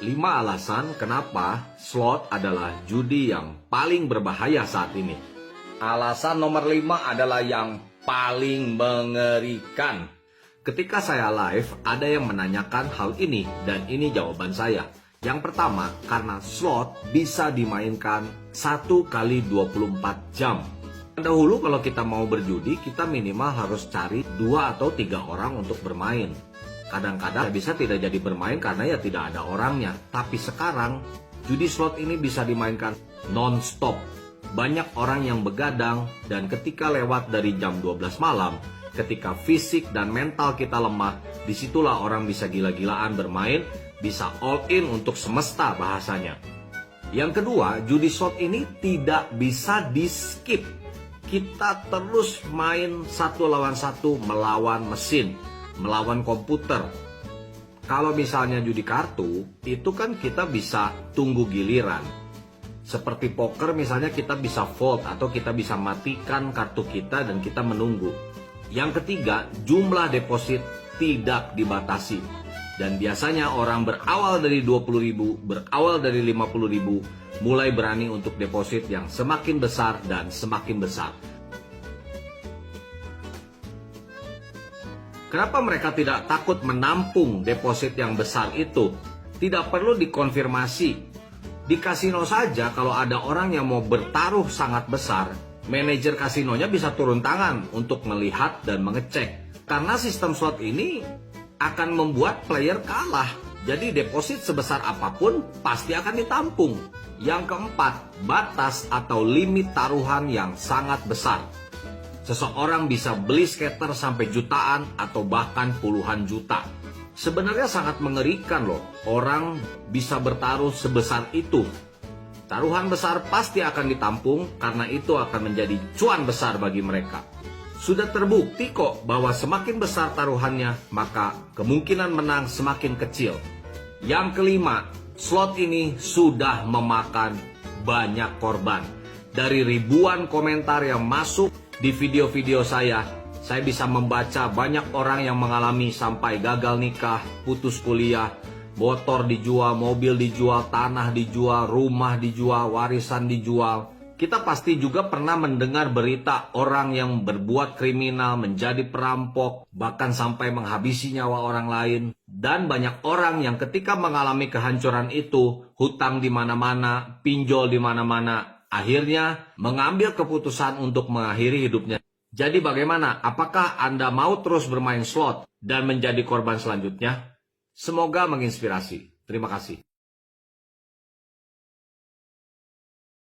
5 alasan kenapa slot adalah judi yang paling berbahaya saat ini. Alasan nomor 5 adalah yang paling mengerikan. Ketika saya live, ada yang menanyakan hal ini, dan ini jawaban saya. Yang pertama, karena slot bisa dimainkan 1 kali 24 jam. Dahulu kalau kita mau berjudi, kita minimal harus cari 2 atau 3 orang untuk bermain. Kadang-kadang bisa tidak jadi bermain karena ya tidak ada orangnya. Tapi sekarang, judi slot ini bisa dimainkan non-stop. Banyak orang yang begadang, dan ketika lewat dari jam 12 malam, ketika fisik dan mental kita lemah, disitulah orang bisa gila-gilaan bermain, bisa all in untuk semesta bahasanya. Yang kedua, judi slot ini tidak bisa di-skip. Kita terus main 1 lawan 1 melawan mesin, melawan komputer. Kalau misalnya judi kartu, itu kan kita bisa tunggu giliran. Seperti poker misalnya kita bisa fold atau kita bisa matikan kartu kita dan kita menunggu. Yang ketiga, jumlah deposit tidak dibatasi. Dan biasanya orang berawal dari 20.000, berawal dari 50.000, mulai berani untuk deposit yang semakin besar dan semakin besar. Kenapa mereka tidak takut menampung deposit yang besar itu? Tidak perlu dikonfirmasi. Di kasino saja kalau ada orang yang mau bertaruh sangat besar, manajer kasinonya bisa turun tangan untuk melihat dan mengecek. Karena sistem slot ini akan membuat player kalah. Jadi deposit sebesar apapun pasti akan ditampung. Yang keempat, batas atau limit taruhan yang sangat besar. Seseorang bisa beli skater sampai jutaan atau bahkan puluhan juta. Sebenarnya sangat mengerikan loh, orang bisa bertaruh sebesar itu. Taruhan besar pasti akan ditampung karena itu akan menjadi cuan besar bagi mereka. Sudah terbukti kok bahwa semakin besar taruhannya, maka kemungkinan menang semakin kecil. Yang kelima, slot ini sudah memakan banyak korban. Dari ribuan komentar yang masuk di video-video saya bisa membaca banyak orang yang mengalami sampai gagal nikah, putus kuliah, motor dijual, mobil dijual, tanah dijual, rumah dijual, warisan dijual. Kita pasti juga pernah mendengar berita orang yang berbuat kriminal, menjadi perampok, bahkan sampai menghabisi nyawa orang lain. Dan banyak orang yang ketika mengalami kehancuran itu, hutang di mana-mana, pinjol di mana-mana, akhirnya mengambil keputusan untuk mengakhiri hidupnya. Jadi bagaimana? Apakah Anda mau terus bermain slot dan menjadi korban selanjutnya? Semoga menginspirasi. Terima kasih.